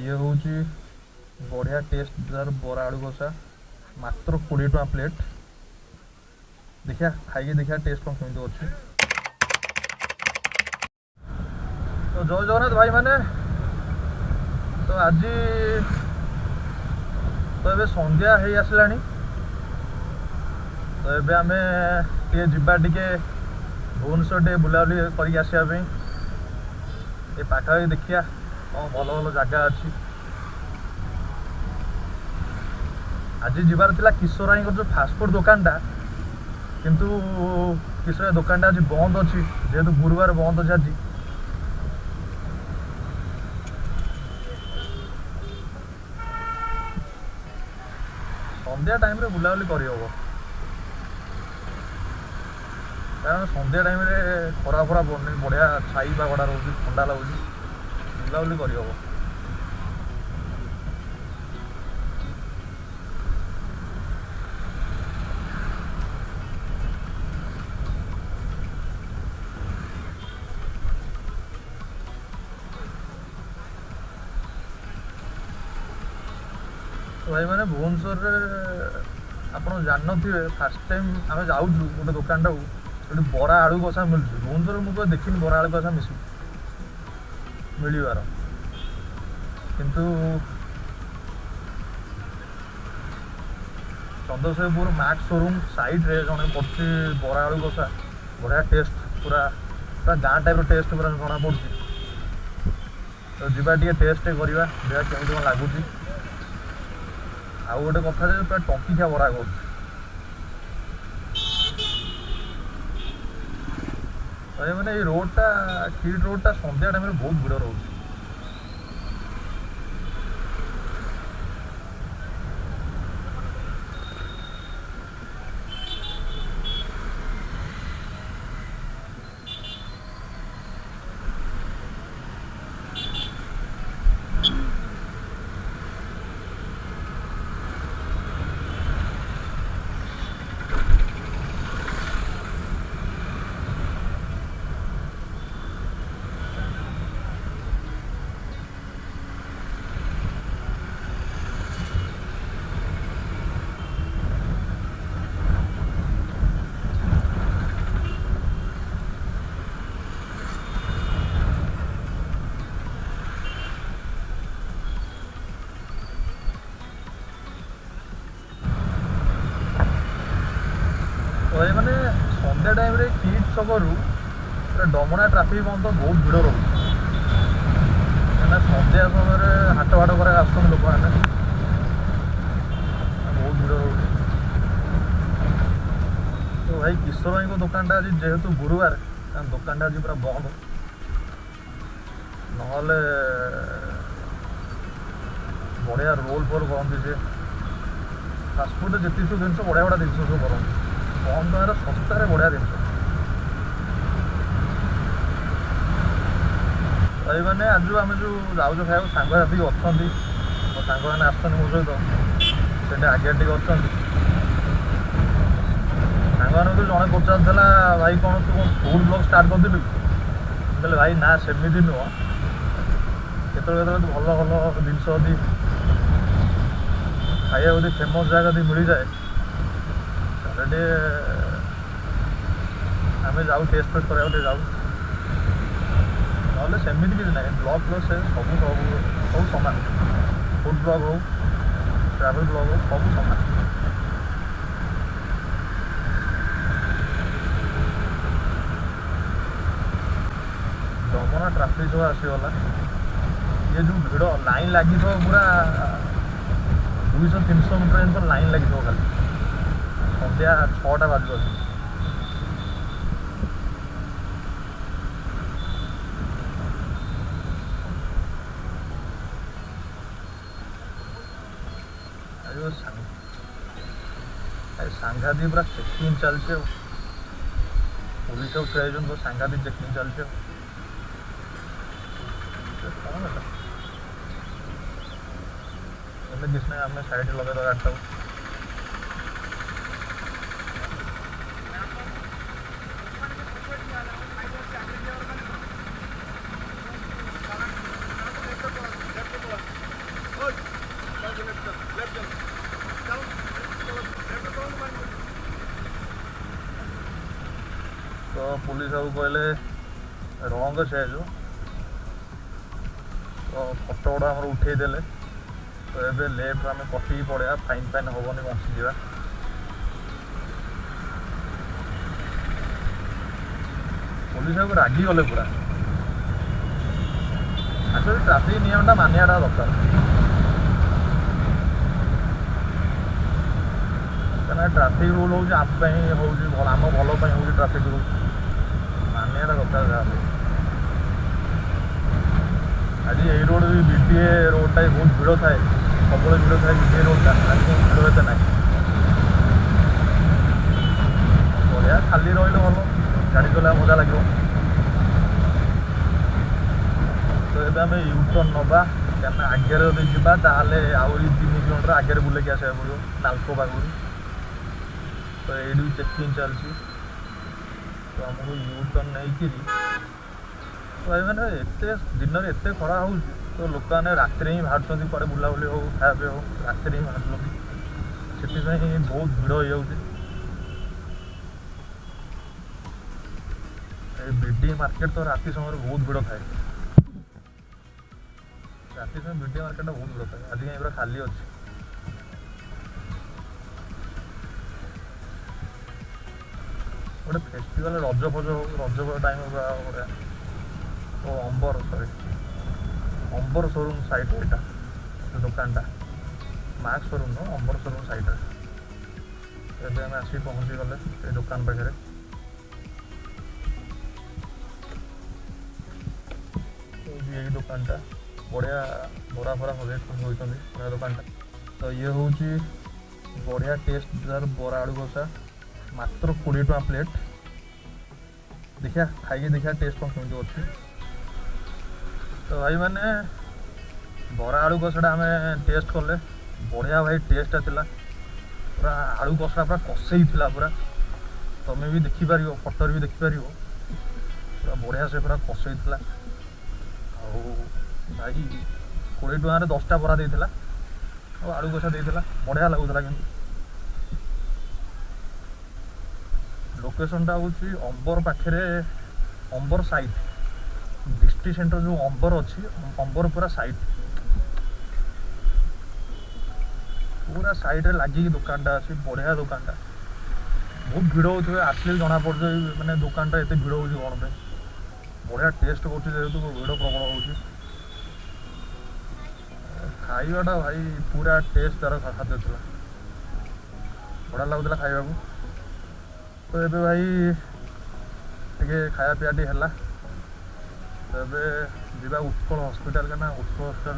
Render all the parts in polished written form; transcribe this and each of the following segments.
ये हूँ बढ़िया टेस्ट तार बरा आलू कषा मात्र 20 टका प्लेट। देखिया खाई देखिया टेस्ट कौन केमी अच्छे। तो जय जगन्नाथ भाई मैंने तो आज तो ये संध्या हो आसला तो ये आम टे जा टे भुवनेश्वर टे बुलाबुली कर आसवाई ये पाखापाखि देखिया कौन भल भल जगह अच्छी। आज जीवार थिला किशोर भाई जो फास्टफुड दुकानटा किंतु किशोर दुकानटा आज बंद अच्छी जेहेतु गुरुवार बंद अच्छे। आज संध्या टाइम रे बुलाबुली करहब कारण संध्या टाइम रे खरा फरा पड़नी बढ़िया छाई पागड़ा रोज ठंडा लगुच बुलाबुली करहब। भाई मैंने भुवनेश्वर आप जानते फास्ट टाइम आम जाऊँ गोटे दुकान टाक जो बरा आलू कषा मिलूँ भुवनेश्वर मुझे देखी बरा आलू कषा मिलवार किंतु चंद्रशेखरपुर मैक्स शोरूम साइड रे जड़े पड़ती बरा आलू कषा बढ़िया टेस्ट पूरा पूरा गाँ टाइप टेस्ट पूरा जना पड़ी। तो जीवा टे टेस्ट करवा देखा केमी कौन लगुच। आउ गोटे कथा पूरा टंकिखिया बरा कर मैंने ये रोडटा किड रोडटा संध्या टाइम बहुत भिड़ रोचे। तो ये मैंने संध्या टाइम रे किड छकरू डमणा ट्राफिक बंद बहुत भिड़ रोचे संध्या समय हाट बाट कर आस लोक मैंने बहुत भिड़ रोचे। तो भाई किशोर भाई को दुकान आज जेहेतु गुरुवार दुकान आज पूरा बंद ना बढ़िया रोल फोल करती से फास्टफुड जितनी सब जिन बढ़िया बढ़िया जिन सब करती कम टकर सस्तार बढ़िया जिन भाई मैंने आज आम जो जाऊँ खाया सांगसाथी अच्छा मो सांग मैंने आसते मो सहित से आगे टे अच्छा सांग मैंने तो जड़े पचारा भाई कौन तू फूड ब्लॉग स्टार्ट कर दिलु कहले भाई ना सेमती नुह केत भल भल जिन खाया गोटे फेमस जगह यदि मिल जाए टे आम जाऊ टेस्ट फेस्ट करा जाऊ ना सेमती किसी ना ब्लॉग ब्लॉग से सब सब सामान फूड ब्लॉग हो ट्रावेल ब्लॉग हो सब सामान। डमना ट्राफिक जो आसीगला ये जो भिड़ लाइन लगी पूरा 200-300 मीटर लाइन लगी खाली संध्या 6टा बाजू सांघातिक पूरा चेकिंग चलছে पुलिस तो सांघातिक चेकिंग चलছে किसने आम साइड लगे तो गाड़ी पुलिस बाबू कहले रंग चेंज तो फटो गुड़ा आम उठेदेले तो ये लेफ्ट आम कटिकी पड़ा फाइन फाइन हेनी बंचीजा पुलिस बाबू रागी गले पूरा एक्चुअली ट्राफिक नियमटा मानियाटा दरकार क्या ट्राफिक रूल हूँ आम आम भल हूँ ट्राफिक रूल मानियाटा दरकार जहाँ आज ये रोड भी बीटीए रोडटा बहुत भिड़ थाए सब भिड़ थाए बीटीए रोडटा आज भिड़ एत ना बढ़िया खाली रही भल गाड़ी चला मजा लगे तो ये आम यूटर्न नवा क्या आगे जब जावा आहरी 3 किलोमीटर आगे बुले के आसवा पड़ो नालको पाखु तो ये चेकिंग चलती तो आमको यूटर्न नहीं तो भाई मैंने एत दिन में एत खरा हो तो लोक मैंने रात ही बाहर कड़े बुलाबुली हो खाया हो रात ही बाहर से बहुत भिड़ हो जाऊँगी बीडी मार्केट तो राति समय बहुत भिड़ थाए राति समय बीडी मार्केट बहुत भिड़ थाए आज पूरा खाली अच्छे गोटे फेस्टिवल रज फज रज टाइम बढ़िया ओ अंबर सॉरी अंबर शोरूम साइड यहाँ दुकानटा मार्क शोरूम नो अंबर शोरूम साइड एवं आम आसिक पहुँची गले ये दुकान पाखे यही दुकानटा बढ़िया बरा फरा होती दुकानटा तो ये हूँ बढ़िया टेस्ट जार बरा आलू कषा मात्र 20 टका प्लेट देखिया खाई देखिया टेस्ट कौन केमी अच्छी तो भाई मैंने बरा आलू कषाटा आम टेस्ट कले बढ़िया भाई टेस्टा थिला पूरा आलू कषा पूरा कषई थिला पूरा तुम्हें भी देखिपार फटोर भी देखिपार पूरा बढ़िया से पूरा कषई थिला भाई 20 टकर 10टा बरा देता और आलू कषा देता बढ़िया लगुला कि लोकेशनटा हूँ अंबर पाखे अंबर साइड डिस्ट्रिक्ट सेंटर जो अंबर अच्छी अंबर पूरा साइड पूरा साइड रे लगी दुकानटा अच्छी बढ़िया दुकानटा बहुत भिड़ हो आसले जना पड़ मैंने दुकानटा एत भिड़ हो कौन पे बढ़िया टेस्ट कर भिड़ प्रबल हो खाइबाटा भाई पूरा टेस्ट तार खाद्य था बढ़िया लगुला खाइबा तो ये भाई टे खाया पिया टी है तो ये उत्कल हस्पिटाल क्या उत्कल हस्पिटाल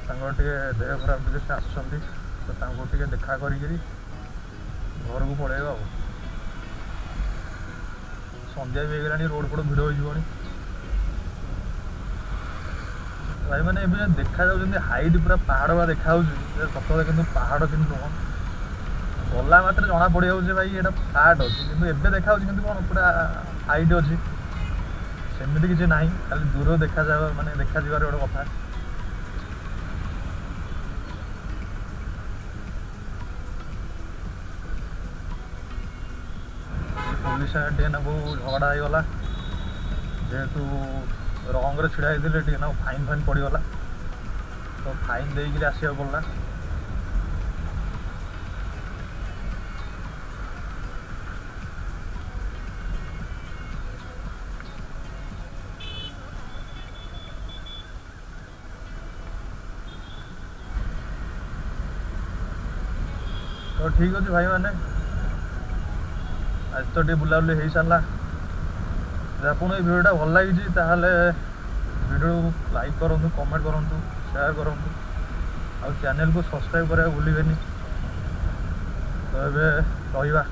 जड़े देह खराब टे आसुँच तो देखा कर घर को पड़ेगा संध्या भी होगा रोड फोड़ भिड़ हो भाई मैंने देखा हाइट पूरा पहाड़ देखा सतरे कि पहाड़ कि नुह गला मात्र जना पड़ जाऊे भाई ये फ्लाट अच्छी कि देखा कौन पूरा हाइट अच्छी सेमती किसी ना खाली दूर देखा माने देखा गोटे कथा पुलिस टे ना झगड़ा होगला जेहेतु रंग छिड़ा होते टे ना फाइन फाइन पड़गला तो फाइन देकर आसवा पड़ा तो ठीक अच्छे भाई मैंने आज तो टे बुलाबुली हो सारा आपको ये भिडियोटा भल लगी भिडियो लाइक करूँ कमेंट करूँ शेयर करूँ और चैनल को सब्सक्राइब करा भूल तो ये रहा